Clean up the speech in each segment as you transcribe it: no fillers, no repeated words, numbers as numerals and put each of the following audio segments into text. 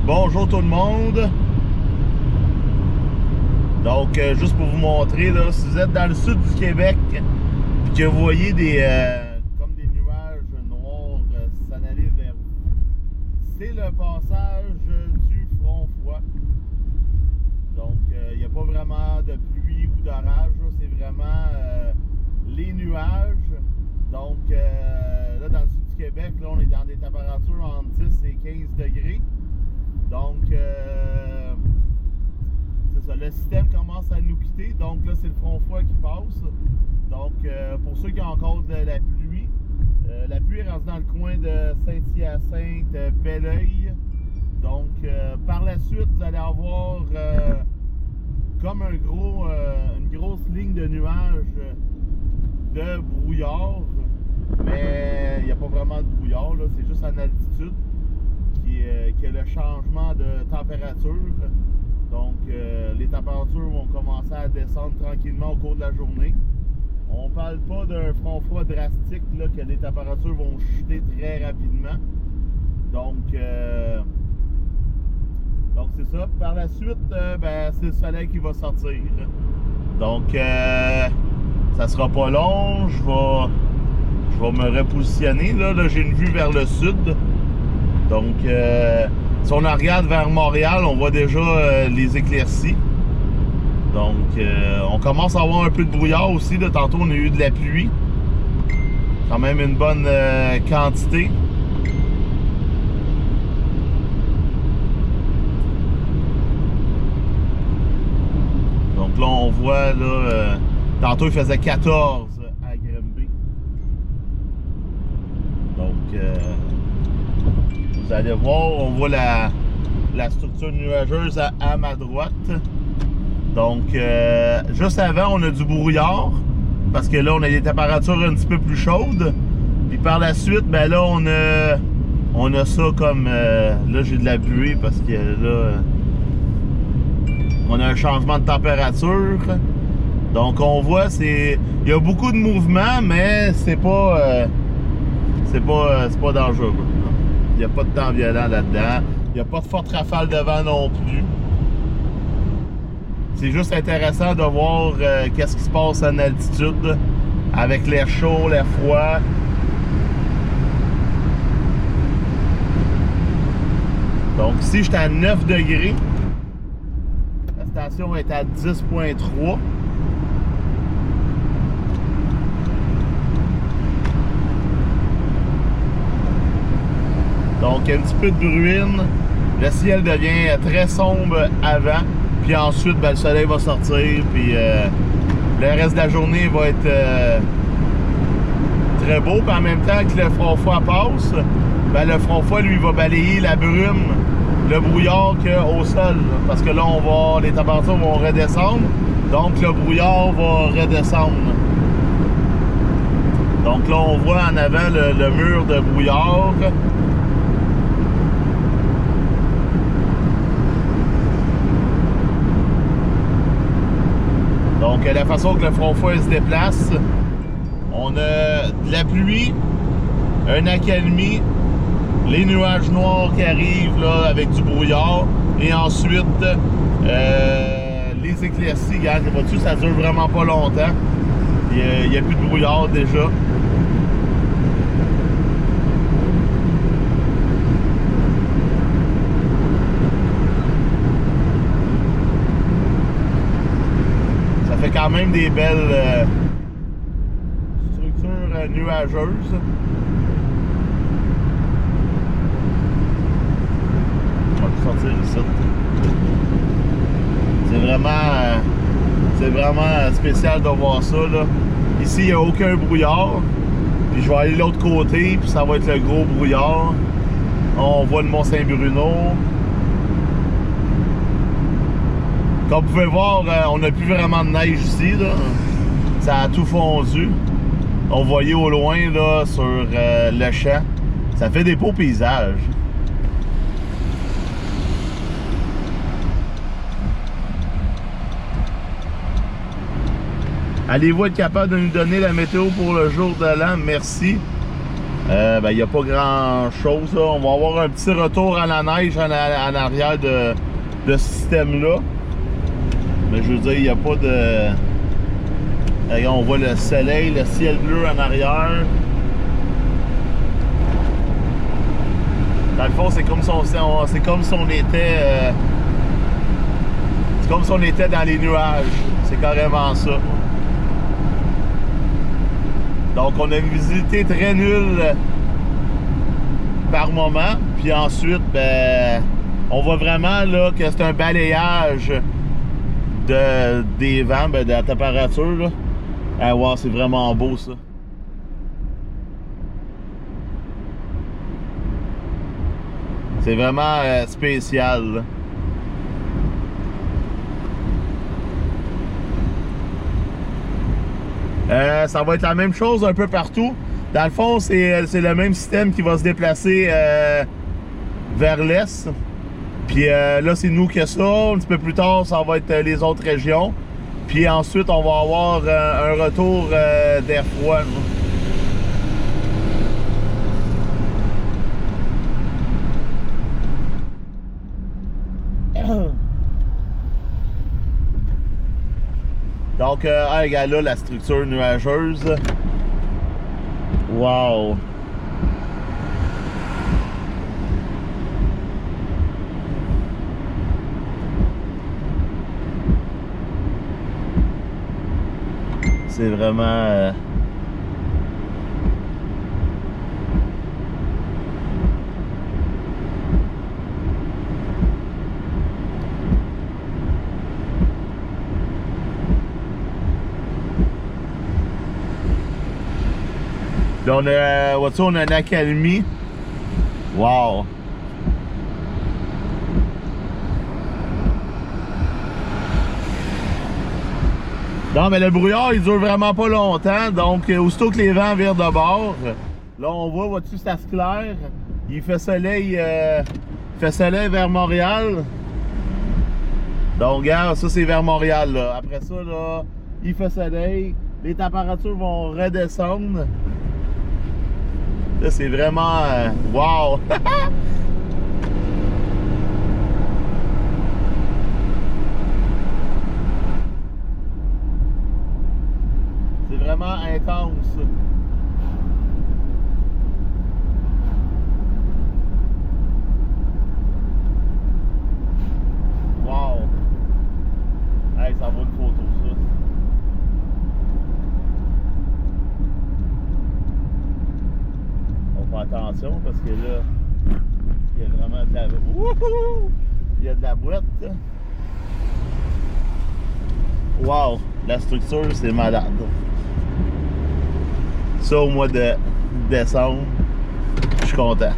Bonjour tout le monde. Donc, juste pour vous montrer, là, si vous êtes dans le sud du Québec et que vous voyez comme des nuages noirs s'en aller vers vous, c'est le passage du front froid. Donc, il n'y a pas vraiment de pluie ou d'orage, c'est vraiment les nuages. Donc, là, dans le sud du Québec, là, on est dans des températures entre 10 et 15 degrés. Donc, c'est ça, le système commence à nous quitter. Donc là, c'est le front froid qui passe. Donc, pour ceux qui ont encore de la pluie est rendue dans le coin de Saint-Hyacinthe, Belleuil. Donc, par la suite, vous allez avoir comme une grosse ligne de nuages de brouillard. Mais il n'y a pas vraiment de brouillard, là, c'est juste en altitude qui a le changement de température. Donc, les températures vont commencer à descendre tranquillement au cours de la journée. On ne parle pas d'un front froid drastique, là, que les températures vont chuter très rapidement. Donc c'est ça. Par la suite, c'est le soleil qui va sortir. Donc, ça sera pas long. Je vais me repositionner. Là j'ai une vue vers le sud. Donc, si on regarde vers Montréal, on voit déjà les éclaircies. Donc, on commence à avoir un peu de brouillard aussi. Là. Tantôt, on a eu de la pluie. Quand même une bonne quantité. Donc là, on voit, là, tantôt, il faisait 14 à Grimby. Donc, vous allez voir, on voit la structure nuageuse à ma droite. Donc, juste avant, on a du brouillard. Parce que là, on a des températures un petit peu plus chaudes. Puis par la suite, ben là, on a ça comme... là, j'ai de la buée parce que là... on a un changement de température. Donc, on voit, il y a beaucoup de mouvements, mais c'est pas dangereux. Il n'y a pas de temps violent là-dedans. Il n'y a pas de forte rafale de vent non plus. C'est juste intéressant de voir qu'est-ce qui se passe en altitude avec l'air chaud, l'air froid. Donc ici, j'étais à 9 degrés. La station est à 10,3. Donc, un petit peu de bruine. Le ciel devient très sombre avant. Puis ensuite, le soleil va sortir. Puis le reste de la journée va être très beau. Puis en même temps que le front froid passe, le front froid, lui, va balayer la brume, le brouillard qu'il y a au sol. Parce que là, les températures vont redescendre. Donc, le brouillard va redescendre. Donc là, on voit en avant le mur de brouillard. Donc, la façon que le front froid se déplace, on a de la pluie, un accalmie, les nuages noirs qui arrivent là, avec du brouillard, et ensuite les éclaircies. Regarde, vois-tu, ça dure vraiment pas longtemps. Il n'y a plus de brouillard déjà. Fait quand même des belles structures nuageuses. On va sortir ici. C'est vraiment spécial de voir ça, là. Ici, il n'y a aucun brouillard. Puis je vais aller de l'autre côté, puis ça va être le gros brouillard. On voit le Mont-Saint-Bruno. Comme vous pouvez voir, on n'a plus vraiment de neige ici, là. Ça a tout fondu. On voyait au loin là, sur le champ. Ça fait des beaux paysages. Allez-vous être capable de nous donner la météo pour le jour de l'an? Merci. Ben, il n'y a pas grand chose là. On va avoir un petit retour à la neige en arrière de ce système-là. Mais je veux dire, il n'y a pas de... Regarde, on voit le soleil, le ciel bleu en arrière. Dans le fond, c'est comme si on était... c'est comme si on était dans les nuages. C'est carrément ça. Donc, on a une visibilité très nulle par moment. Puis ensuite, ben, on voit vraiment là, que c'est un balayage des vents, ben, de la température. Là. Ah, wow, c'est vraiment beau ça. C'est vraiment spécial. Là. Ça va être la même chose un peu partout. Dans le fond, c'est le même système qui va se déplacer vers l'est. Puis là, c'est nous qui a ça. Un petit peu plus tard, ça va être les autres régions. Puis ensuite, on va avoir un retour d'air froid. Donc, regarde là la structure nuageuse. Wow! C'est vraiment... Là, on a une accalmie. Wow! Non, mais le brouillard, il dure vraiment pas longtemps. Donc, aussitôt que les vents virent de bord, là, on voit, vois-tu, ça se claire. Il fait soleil vers Montréal. Donc, regarde, ça, c'est vers Montréal, là. Après ça, là, il fait soleil. Les températures vont redescendre. Là, c'est vraiment... wow! C'est vraiment intense. Wow! Hey, ça vaut une photo, ça. Attention parce que là, il y a vraiment de la... Wouhou! Il y a de la boîte. Wow! La structure, c'est malade. Ça, au mois de décembre, je suis content.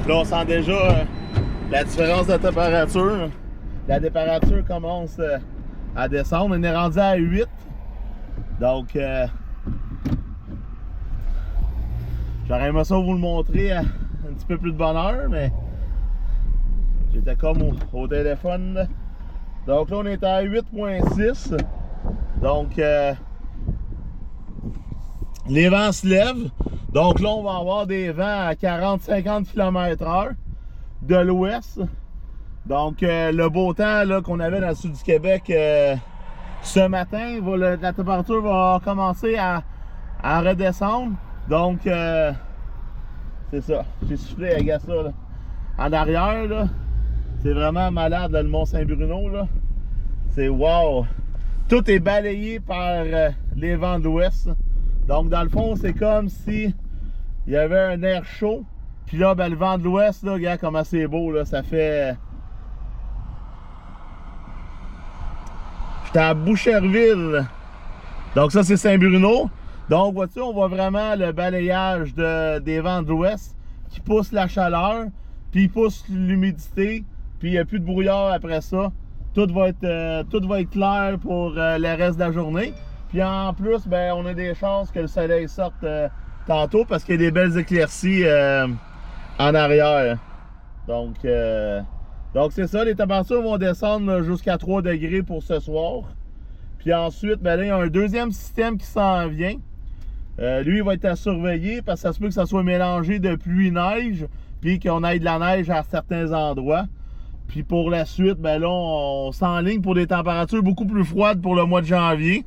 Là, on sent déjà la différence de température. La température commence à descendre. On est rendu à 8. Donc, j'aurais aimé ça vous le montrer à un petit peu plus de bonne heure, mais j'étais comme au téléphone. Là. Donc là, on est à 8,6. Donc, les vents se lèvent. Donc là, on va avoir des vents à 40-50 km/h de l'ouest. Donc, le beau temps qu'on avait dans le sud du Québec ce matin, la température va commencer à redescendre. Donc, c'est ça. J'ai soufflé, regarde ça. Là. En arrière, là, c'est vraiment malade, là, le Mont-Saint-Bruno. Là. C'est wow! Tout est balayé par les vents de l'ouest. Donc, dans le fond, c'est comme si il y avait un air chaud. Puis là, ben, le vent de l'ouest, là, regarde comment c'est beau. Là, ça fait... J'étais à Boucherville. Donc, ça, c'est Saint-Bruno. Donc, vois-tu, on voit vraiment le balayage des vents de l'ouest qui poussent la chaleur, puis ils poussent l'humidité, puis il n'y a plus de brouillard après ça. Tout va être clair pour le reste de la journée. Puis en plus, ben, on a des chances que le soleil sorte tantôt parce qu'il y a des belles éclaircies en arrière. Donc c'est ça, les températures vont descendre jusqu'à 3 degrés pour ce soir. Puis ensuite, ben là, il y a un deuxième système qui s'en vient. Lui, il va être à surveiller parce que ça se peut que ça soit mélangé de pluie-neige, puis qu'on ait de la neige à certains endroits. Puis pour la suite, ben là, on s'enligne pour des températures beaucoup plus froides pour le mois de janvier.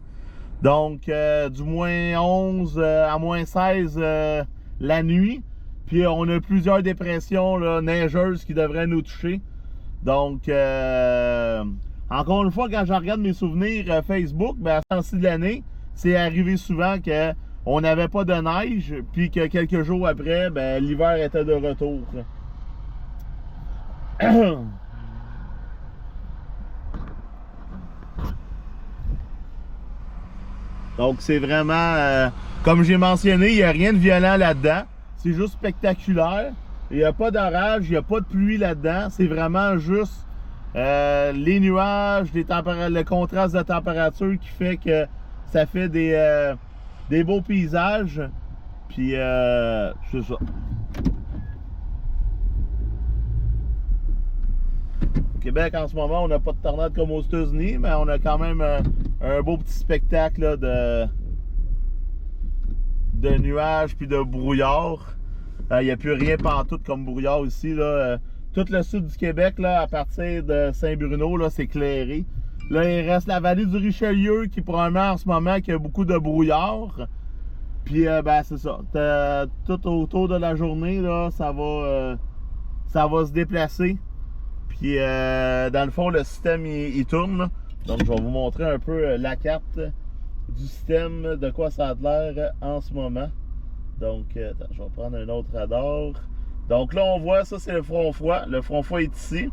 Donc, du moins 11 à moins 16 la nuit. Puis on a plusieurs dépressions là, neigeuses qui devraient nous toucher. Donc, encore une fois, quand je regarde mes souvenirs Facebook, ben, à ce temps-ci de l'année, c'est arrivé souvent qu'on n'avait pas de neige, puis que quelques jours après, ben, l'hiver était de retour. Donc, c'est vraiment, comme j'ai mentionné, il n'y a rien de violent là-dedans. C'est juste spectaculaire. Il n'y a pas d'orage, il n'y a pas de pluie là-dedans. C'est vraiment juste les nuages, le contraste de température qui fait que ça fait des beaux paysages. Puis, c'est ça. Au Québec, en ce moment, on n'a pas de tornade comme aux États-Unis, mais on a quand même un beau petit spectacle là, de nuages puis de brouillard. Il n'y a plus rien pantoute comme brouillard ici. Là. Tout le sud du Québec, là, à partir de Saint-Bruno, là, c'est clairé. Là, il reste la vallée du Richelieu qui probablement en ce moment qui a beaucoup de brouillard. Puis ben c'est ça. Tout autour de la journée, là, ça va se déplacer. Puis dans le fond, le système il tourne. Là. Donc je vais vous montrer un peu la carte du système, de quoi ça a l'air en ce moment. Donc, attends, je vais prendre un autre radar. Donc là, on voit, ça c'est le front froid. Le front froid est ici.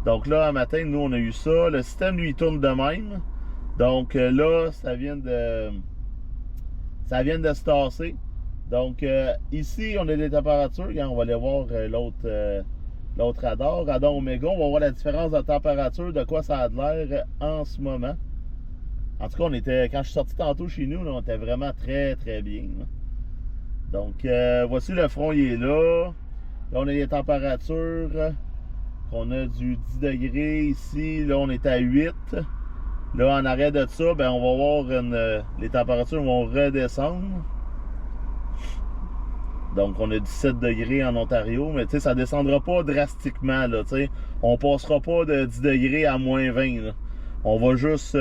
Donc là, un matin, nous, on a eu ça. Le système, lui, il tourne de même. Donc là, ça vient de se tasser. Donc ici, on a des températures. Regarde, on va aller voir l'autre radar. Radar Oméga, on va voir la différence de température, de quoi ça a l'air en ce moment. En tout cas, quand je suis sorti tantôt chez nous, là, on était vraiment très, très bien. Là. Donc, voici le front, il est là. Là, on a les températures. On a du 10 degrés ici. Là, on est à 8. Là, en arrière de ça, ben, on va voir les températures vont redescendre. Donc, on a 17 degrés en Ontario. Mais, tu sais, ça ne descendra pas drastiquement, là, tu sais. On passera pas de 10 degrés à moins 20, là. On va juste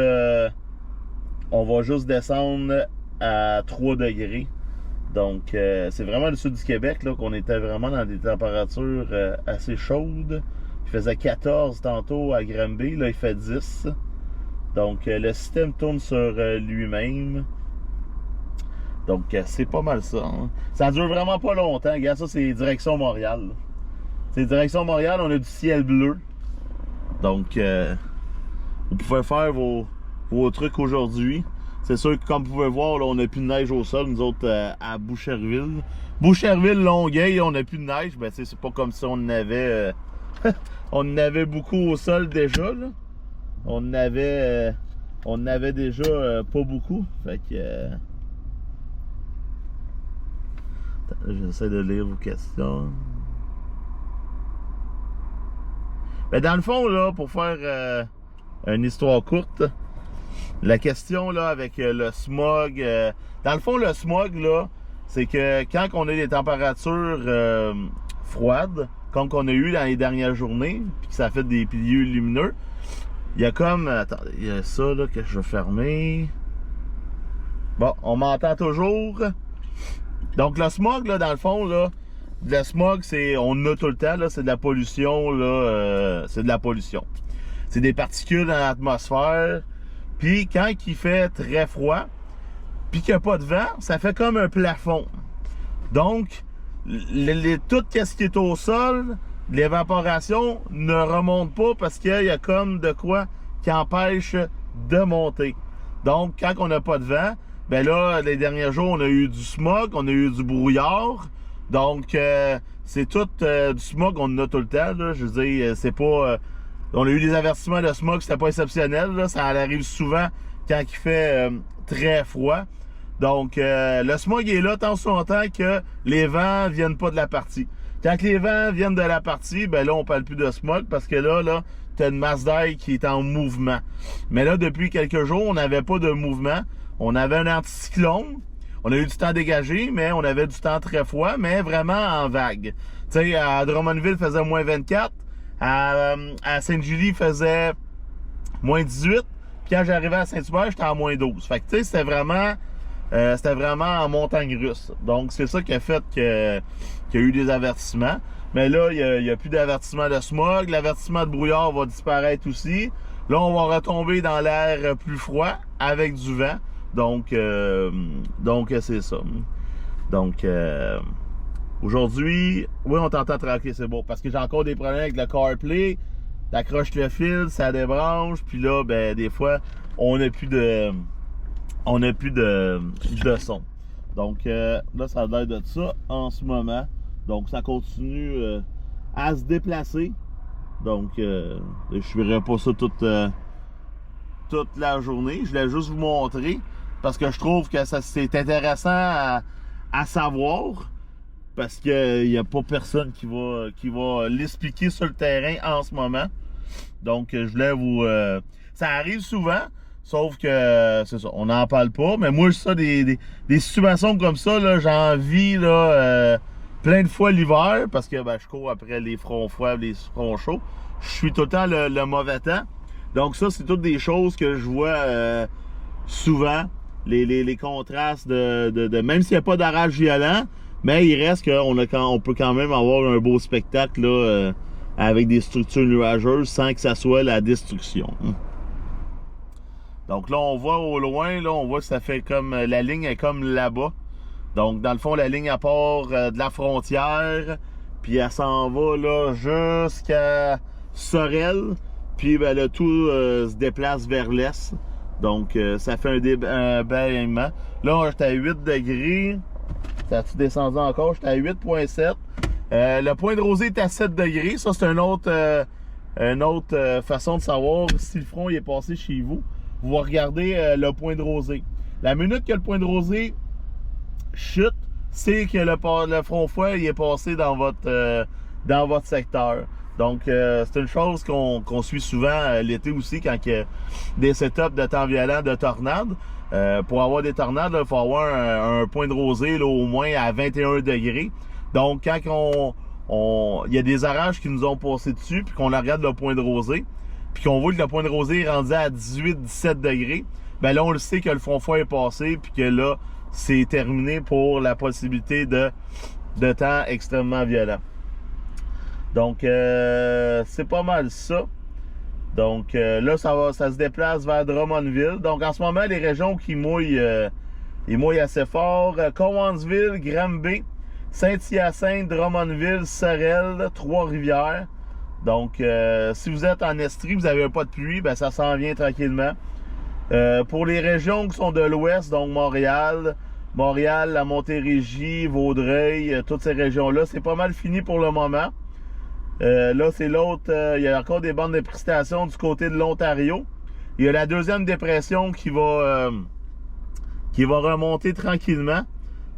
descendre à 3 degrés. Donc, c'est vraiment le sud du Québec là qu'on était vraiment dans des températures assez chaudes. Il faisait 14 tantôt à Granby, là il fait 10. Donc, le système tourne sur lui-même. Donc, c'est pas mal ça. Hein? Ça dure vraiment pas longtemps. Regarde, ça c'est direction Montréal. C'est direction Montréal, on a du ciel bleu. Donc, vous pouvez faire vos trucs aujourd'hui. C'est sûr que comme vous pouvez voir, là, on n'a plus de neige au sol, nous autres à Boucherville. Boucherville, Longueuil, on n'a plus de neige. Ben, c'est pas comme si on en avait on en avait beaucoup au sol déjà. Là. On en avait déjà pas beaucoup. Fait que j'essaie de lire vos questions. Ben, dans le fond, là, pour faire une histoire courte. La question là avec le smog, dans le fond le smog là, c'est que quand on a des températures froides, comme qu'on a eu dans les dernières journées, puis que ça fait des piliers lumineux, il y a comme, attendez, il y a ça là que je vais fermer. Bon, on m'entend toujours. Donc le smog là, dans le fond là, le smog c'est, on en a tout le temps là, c'est de la pollution là, c'est de la pollution. C'est des particules dans l'atmosphère. Puis quand il fait très froid, puis qu'il n'y a pas de vent, ça fait comme un plafond. Donc, tout ce qui est au sol, l'évaporation ne remonte pas parce qu'il y a comme de quoi qui empêche de monter. Donc, quand on n'a pas de vent, ben là, les derniers jours, on a eu du smog, on a eu du brouillard. Donc, c'est tout du smog, on en a tout le temps. Là. Je veux dire, c'est pas... on a eu des avertissements de smog, c'était pas exceptionnel. Là. Ça arrive souvent quand il fait très froid. Donc, le smog est là tant son temps que les vents viennent pas de la partie. Quand les vents viennent de la partie, ben là, on parle plus de smog parce que là, tu as une masse d'air qui est en mouvement. Mais là, depuis quelques jours, on n'avait pas de mouvement. On avait un anticyclone. On a eu du temps dégagé, mais on avait du temps très froid, mais vraiment en vague. Tu sais, à Drummondville, faisait moins 24. À Sainte-Julie, faisait moins 18. Puis quand j'arrivais à Saint-Hubert, j'étais à moins 12. Fait que tu sais, c'était vraiment en montagne russe. Donc, c'est ça qui a fait qu'il y a eu des avertissements. Mais là, il n'y a plus d'avertissement de smog. L'avertissement de brouillard va disparaître aussi. Là, on va retomber dans l'air plus froid avec du vent. Donc c'est ça. Donc, aujourd'hui, oui, on t'entend tranquille, c'est bon. Parce que j'ai encore des problèmes avec le CarPlay. T'accroches le fil, ça débranche. Puis là, ben, des fois, on n'a plus de son. Donc, là, ça a l'air de ça en ce moment. Donc, ça continue à se déplacer. Donc, je ne ferai pas ça toute la journée. Je voulais juste vous montrer parce que je trouve que c'est intéressant à savoir parce qu'il n'y a pas personne qui va l'expliquer sur le terrain en ce moment. Donc, je voulais vous... ça arrive souvent, sauf que, c'est ça, on n'en parle pas. Mais moi, ça, des situations comme ça, là, j'en vis là, plein de fois l'hiver parce que ben, je cours après les fronts froids, les fronts chauds. Je suis tout le temps le mauvais temps. Donc ça, c'est toutes des choses que je vois souvent. Les contrastes de même s'il n'y a pas d'orage violent, mais il reste qu'on peut quand même avoir un beau spectacle là, avec des structures nuageuses sans que ça soit la destruction. Donc là, on voit au loin, là, on voit que ça fait comme la ligne est comme là-bas. Donc dans le fond, la ligne à part de la frontière, puis elle s'en va là jusqu'à Sorel. Puis ben, le tout se déplace vers l'est. Donc ça fait un baignement. Là, j'étais à 8 degrés. Ça a-tu descendu encore? J'étais à 8,7. Le point de rosée est à 7 degrés. Ça, c'est une autre façon de savoir si le front il est passé chez vous. Vous regardez le point de rosée. La minute que le point de rosée chute, c'est que le front froid il est passé dans votre secteur. Donc, c'est une chose qu'on suit souvent l'été aussi quand il y a des setups de temps violent, de tornades. Pour avoir des tornades, il faut avoir un point de rosée là, au moins à 21 degrés. Donc, quand il y a des orages qui nous ont passé dessus, puis qu'on regarde le point de rosée, puis qu'on voit que le point de rosée est rendu à 18-17 degrés, ben là, on le sait que le front froid est passé, puis que là, c'est terminé pour la possibilité de temps extrêmement violent. Donc, c'est pas mal ça. Donc, là, ça se déplace vers Drummondville. Donc, en ce moment, les régions qui mouillent, ils mouillent assez fort. Cowansville, Granby, Saint-Hyacinthe, Drummondville, Sorel, Trois-Rivières. Donc, si vous êtes en Estrie, vous n'avez pas de pluie, ben ça s'en vient tranquillement. Pour les régions qui sont de l'ouest, donc Montréal, la Montérégie, Vaudreuil, toutes ces régions-là, c'est pas mal fini pour le moment. Là, c'est l'autre. Il y a encore des bandes de précipitation du côté de l'Ontario. Il y a la deuxième dépression qui va remonter tranquillement.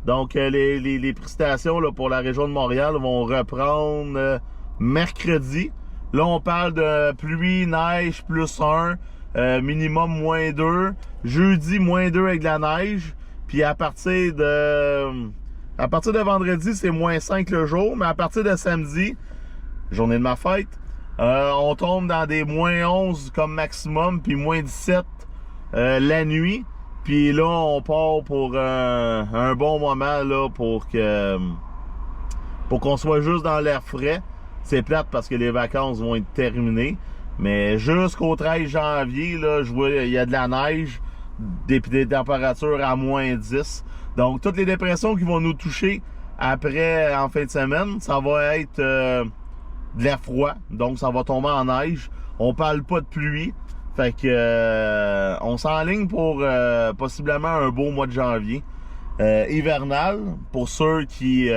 Donc, les précipitations là, pour la région de Montréal vont reprendre mercredi. Là, on parle de pluie, neige, +1. minimum -2. Jeudi, -2 avec de la neige. Puis à partir de vendredi, c'est -5 le jour. Mais à partir de samedi, journée de ma fête, on tombe dans des -11 comme maximum. Puis -17 la nuit. Puis là, on part pour un bon moment là, pour qu'on soit juste dans l'air frais. C'est plate parce que les vacances vont être terminées. Mais jusqu'au 13 janvier, là, je vois il y a de la neige, des températures à -10. Donc, toutes les dépressions qui vont nous toucher après, en fin de semaine, ça va être de l'air froid. Donc, ça va tomber en neige. On parle pas de pluie. Fait que on s'enligne pour possiblement un beau mois de janvier. Hivernal, pour ceux qui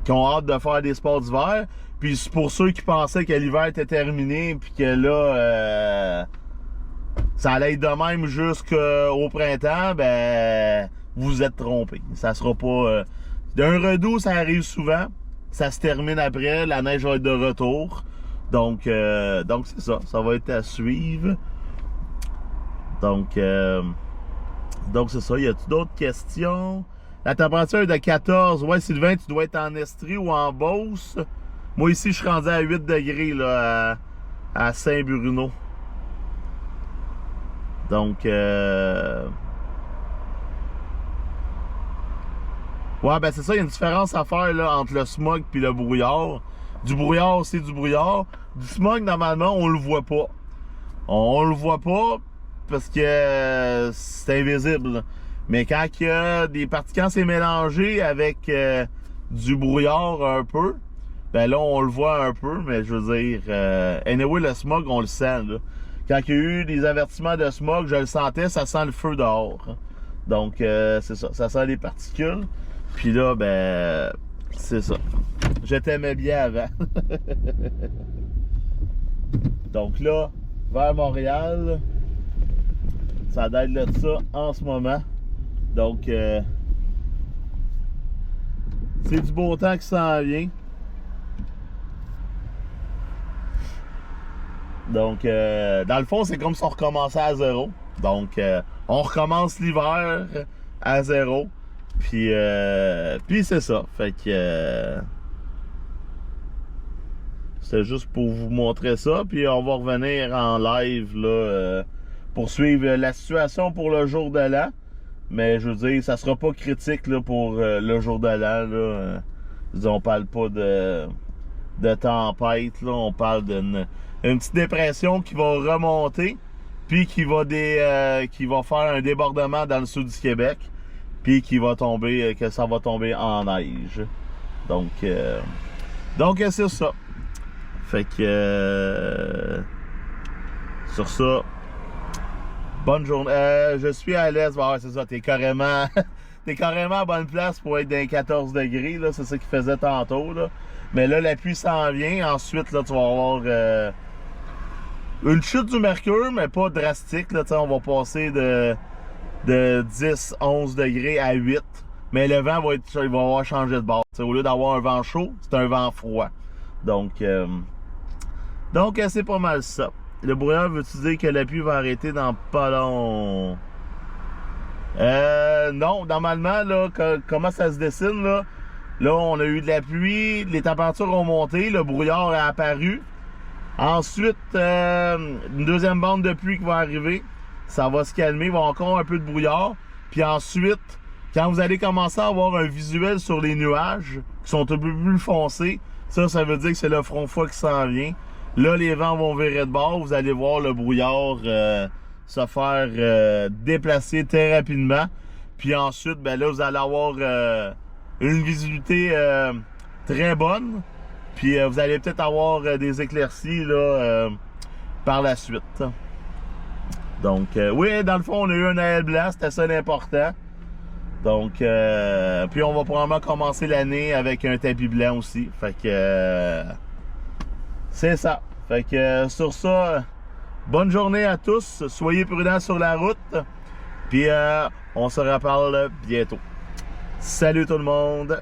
ont hâte de faire des sports d'hiver. Puis pour ceux qui pensaient que l'hiver était terminé, puis que là, ça allait être de même jusqu'au printemps, ben, vous êtes trompés. Ça sera pas... d'un redout, ça arrive souvent. Ça se termine après, la neige va être de retour. Donc c'est ça. Ça va être à suivre. Donc c'est ça. Y a-t-il d'autres questions? La température est de 14. Ouais, Sylvain, tu dois être en Estrie ou en Beauce. Moi, ici, je suis rendu à 8 degrés là, à Saint-Bruno. Donc, ouais, ben c'est ça. Il y a une différence à faire là, entre le smog et le brouillard. Du brouillard, c'est du brouillard. Du smog, normalement, on le voit pas. On le voit pas parce que c'est invisible. Mais quand il y a des parties, quand c'est mélangé avec du brouillard un peu, ben là, on le voit un peu, mais je veux dire, anyway, le smog, on le sent, là. Quand il y a eu des avertissements de smog, je le sentais, ça sent le feu dehors. Donc, c'est ça, ça sent les particules. Puis là, ben, c'est ça. Je t'aimais bien avant. Donc là, vers Montréal, ça doit être là de ça en ce moment. Donc, c'est du beau temps qui s'en vient. Donc, dans le fond, c'est comme si on recommençait à zéro. Donc, on recommence l'hiver à zéro. Puis c'est ça. Fait que c'est juste pour vous montrer ça. Puis on va revenir en live là, pour suivre la situation pour le jour de l'an. Mais je veux dire, ça sera pas critique là, pour le jour de l'an. On parle pas de tempête. Là, on parle d'une petite dépression qui va remonter. Puis qui va faire un débordement dans le sud du Québec. Puis qui va tomber, que ça va tomber en neige. Donc c'est ça. Fait que sur ça, bonne journée. Je suis à l'est. Ouais, c'est ça. T'es carrément à bonne place pour être dans 14 degrés. Là, c'est ça qu'il faisait tantôt. Là. Mais là, la pluie s'en vient. Ensuite, là, tu vas avoir une chute du mercure, mais pas drastique. Là, on va passer de 10, 11 degrés à 8. Mais le vent va avoir changé de bord. T'sais, au lieu d'avoir un vent chaud, c'est un vent froid. Donc c'est pas mal ça. Le brouillard, veux-tu dire que la pluie va arrêter dans pas long? Non, normalement, là, comment ça se dessine, là? Là, on a eu de la pluie, les températures ont monté, le brouillard a apparu. Ensuite, une deuxième bande de pluie qui va arriver. Ça va se calmer, il va y avoir encore un peu de brouillard. Puis ensuite, quand vous allez commencer à avoir un visuel sur les nuages, qui sont un peu plus foncés, ça veut dire que c'est le front froid qui s'en vient. Là, les vents vont virer de bord. Vous allez voir le brouillard se faire déplacer très rapidement. Puis ensuite, ben là, vous allez avoir une visibilité très bonne. Puis vous allez peut-être avoir des éclaircies là, par la suite. Donc, oui, dans le fond, on a eu un aile blanc. C'était ça l'important. Donc, puis on va probablement commencer l'année avec un tapis blanc aussi. Fait que... c'est ça. Fait que sur ça, bonne journée à tous. Soyez prudents sur la route. Puis on se reparle bientôt. Salut tout le monde.